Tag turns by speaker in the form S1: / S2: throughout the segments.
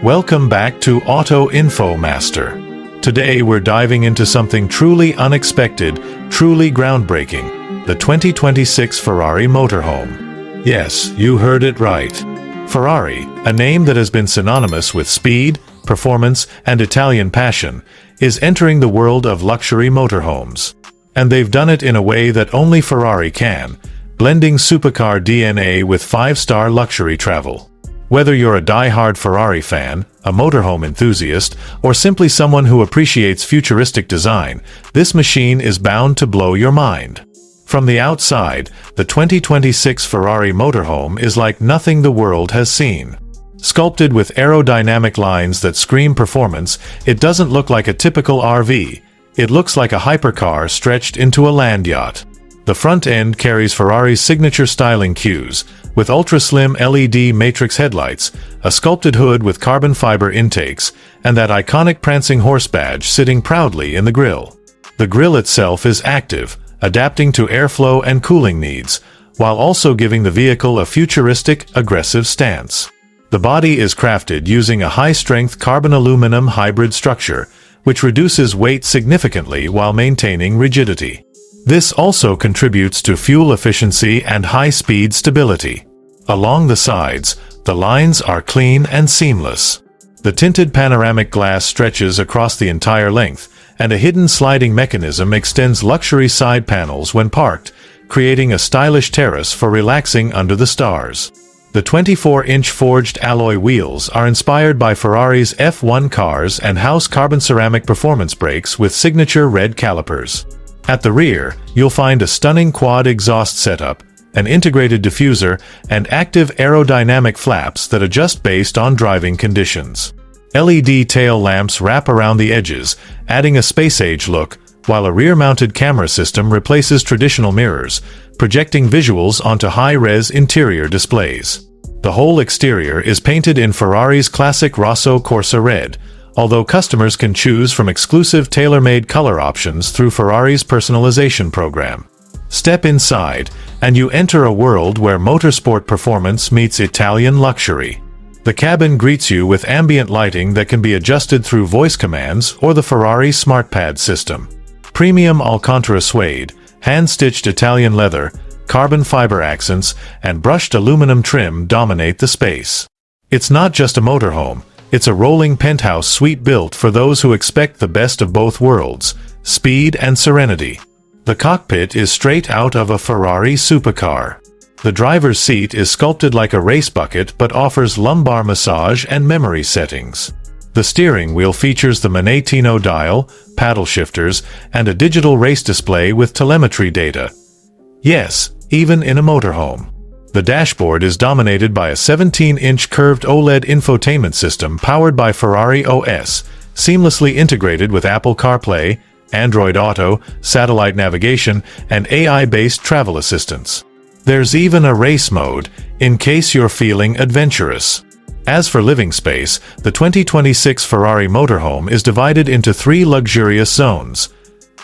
S1: Welcome back to Auto Info Master. Today we're diving into something truly unexpected, truly groundbreaking, the 2026 Ferrari Motorhome. Yes, you heard it right. Ferrari, a name that has been synonymous with speed, performance, and Italian passion, is entering the world of luxury motorhomes. And they've done it in a way that only Ferrari can, blending supercar DNA with five-star luxury travel. Whether you're a die-hard Ferrari fan, a motorhome enthusiast, or simply someone who appreciates futuristic design, this machine is bound to blow your mind. From the outside, the 2026 Ferrari Motorhome is like nothing the world has seen. Sculpted with aerodynamic lines that scream performance, it doesn't look like a typical RV. It looks like a hypercar stretched into a land yacht. The front end carries Ferrari's signature styling cues, with ultra-slim LED matrix headlights, a sculpted hood with carbon fiber intakes, and that iconic prancing horse badge sitting proudly in the grille. The grille itself is active, adapting to airflow and cooling needs, while also giving the vehicle a futuristic, aggressive stance. The body is crafted using a high-strength carbon-aluminum hybrid structure, which reduces weight significantly while maintaining rigidity. This also contributes to fuel efficiency and high-speed stability. Along the sides, the lines are clean and seamless. The tinted panoramic glass stretches across the entire length, and a hidden sliding mechanism extends luxury side panels when parked, creating a stylish terrace for relaxing under the stars. The 24-inch forged alloy wheels are inspired by Ferrari's F1 cars and house carbon ceramic performance brakes with signature red calipers. At the rear, you'll find a stunning quad exhaust setup, an integrated diffuser, and active aerodynamic flaps that adjust based on driving conditions. LED tail lamps wrap around the edges, adding a space-age look, while a rear-mounted camera system replaces traditional mirrors, projecting visuals onto high-res interior displays. The whole exterior is painted in Ferrari's classic Rosso Corsa red, although customers can choose from exclusive tailor-made color options through Ferrari's personalization program. Step inside, and you enter a world where motorsport performance meets Italian luxury. The cabin greets you with ambient lighting that can be adjusted through voice commands or the Ferrari SmartPad system. Premium Alcantara suede, hand-stitched Italian leather, carbon fiber accents, and brushed aluminum trim dominate the space. It's not just a motorhome. It's a rolling penthouse suite built for those who expect the best of both worlds, speed and serenity. The cockpit is straight out of a Ferrari supercar. The driver's seat is sculpted like a race bucket but offers lumbar massage and memory settings. The steering wheel features the Manettino dial, paddle shifters, and a digital race display with telemetry data. Yes, even in a motorhome. The dashboard is dominated by a 17-inch curved OLED infotainment system powered by Ferrari OS, seamlessly integrated with Apple CarPlay, Android Auto, satellite navigation, and AI-based travel assistance. There's even a race mode, in case you're feeling adventurous. As for living space, the 2026 Ferrari Motorhome is divided into three luxurious zones: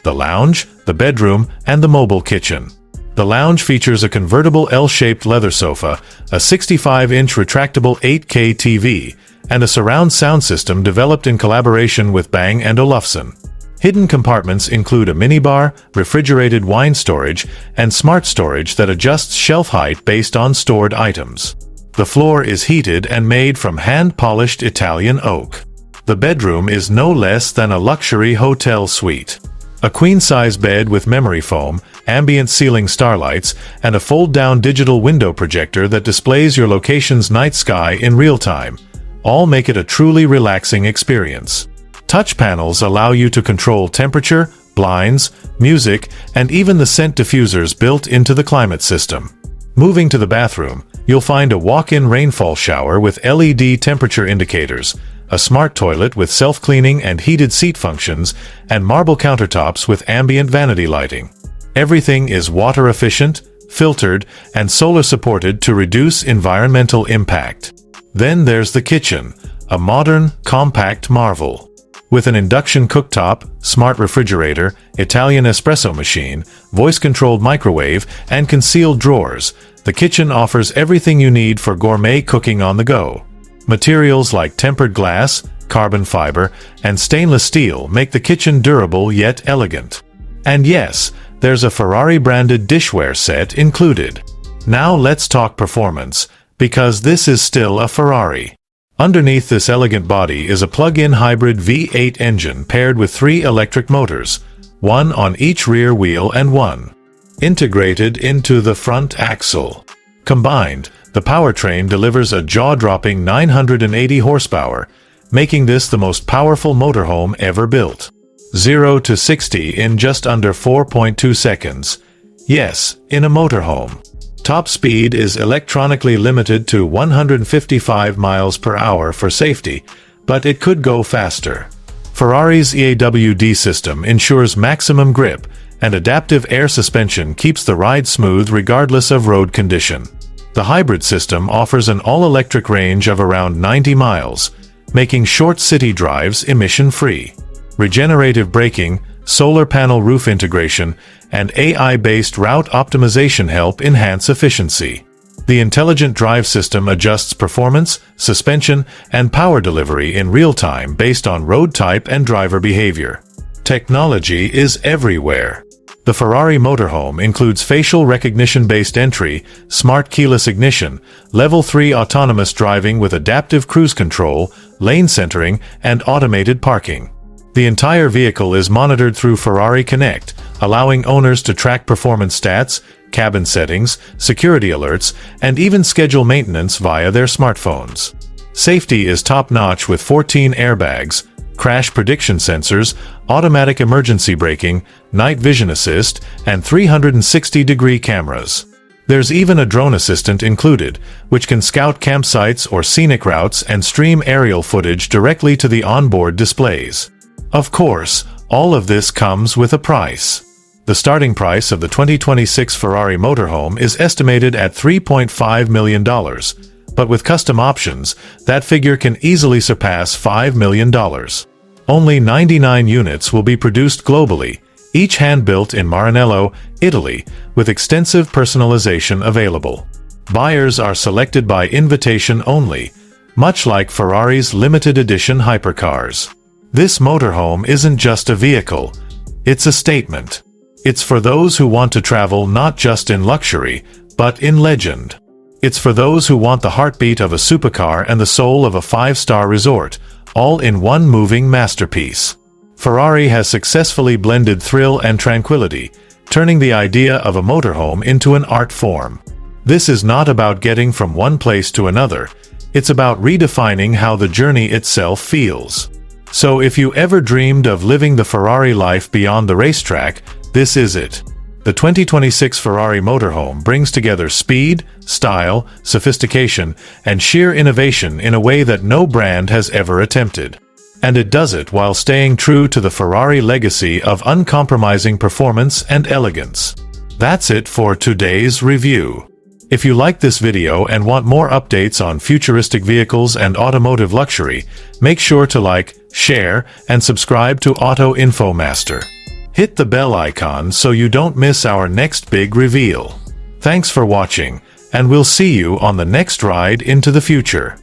S1: the lounge, the bedroom, and the mobile kitchen. The lounge features a convertible L-shaped leather sofa, a 65-inch retractable 8K TV, and a surround sound system developed in collaboration with Bang & Olufsen. Hidden compartments include a minibar, refrigerated wine storage, and smart storage that adjusts shelf height based on stored items. The floor is heated and made from hand-polished Italian oak. The bedroom is no less than a luxury hotel suite. A queen-size bed with memory foam, ambient ceiling starlights, and a fold-down digital window projector that displays your location's night sky in real time, all make it a truly relaxing experience. Touch panels allow you to control temperature, blinds, music, and even the scent diffusers built into the climate system. Moving to the bathroom, you'll find a walk-in rainfall shower with LED temperature indicators, a smart toilet with self-cleaning and heated seat functions, and marble countertops with ambient vanity lighting. Everything is water-efficient, filtered, and solar-supported to reduce environmental impact. Then there's the kitchen, a modern, compact marvel. With an induction cooktop, smart refrigerator, Italian espresso machine, voice-controlled microwave, and concealed drawers, the kitchen offers everything you need for gourmet cooking on the go. Materials like tempered glass, carbon fiber, and stainless steel make the kitchen durable yet elegant. And yes, there's a Ferrari-branded dishware set included. Now let's talk performance, because this is still a Ferrari. Underneath this elegant body is a plug-in hybrid V8 engine paired with 3 electric motors, one on each rear wheel and one integrated into the front axle. Combined, the powertrain delivers a jaw-dropping 980 horsepower, making this the most powerful motorhome ever built. 0 to 60 in just under 4.2 seconds. Yes, in a motorhome. Top speed is electronically limited to 155 miles per hour for safety, but it could go faster. Ferrari's EAWD system ensures maximum grip, and adaptive air suspension keeps the ride smooth regardless of road condition. The hybrid system offers an all-electric range of around 90 miles, making short city drives emission-free. Regenerative braking, solar panel roof integration, and AI-based route optimization help enhance efficiency. The intelligent drive system adjusts performance, suspension, and power delivery in real time based on road type and driver behavior. Technology is everywhere. The Ferrari Motorhome includes facial recognition-based entry, smart keyless ignition, Level 3 autonomous driving with adaptive cruise control, lane centering, and automated parking. The entire vehicle is monitored through Ferrari Connect, allowing owners to track performance stats, cabin settings, security alerts, and even schedule maintenance via their smartphones. Safety is top-notch with 14 airbags, crash prediction sensors, automatic emergency braking, night vision assist, and 360-degree cameras. There's even a drone assistant included, which can scout campsites or scenic routes and stream aerial footage directly to the onboard displays. Of course, all of this comes with a price. The starting price of the 2026 Ferrari Motorhome is estimated at $3.5 million, but with custom options, that figure can easily surpass $5 million. Only 99 units will be produced globally, each hand-built in Maranello, Italy, with extensive personalization available. Buyers are selected by invitation only, much like Ferrari's limited edition hypercars. This motorhome isn't just a vehicle, it's a statement. It's for those who want to travel not just in luxury, but in legend. It's for those who want the heartbeat of a supercar and the soul of a 5-star resort, all in one moving masterpiece. Ferrari has successfully blended thrill and tranquility, turning the idea of a motorhome into an art form. This is not about getting from one place to another, it's about redefining how the journey itself feels. So if you ever dreamed of living the Ferrari life beyond the racetrack, this is it. The 2026 Ferrari Motorhome brings together speed, style, sophistication, and sheer innovation in a way that no brand has ever attempted. And it does it while staying true to the Ferrari legacy of uncompromising performance and elegance. That's it for today's review. If you like this video and want more updates on futuristic vehicles and automotive luxury, make sure to like, share, and subscribe to Auto Info Master. Hit the bell icon so you don't miss our next big reveal. Thanks for watching, and we'll see you on the next ride into the future.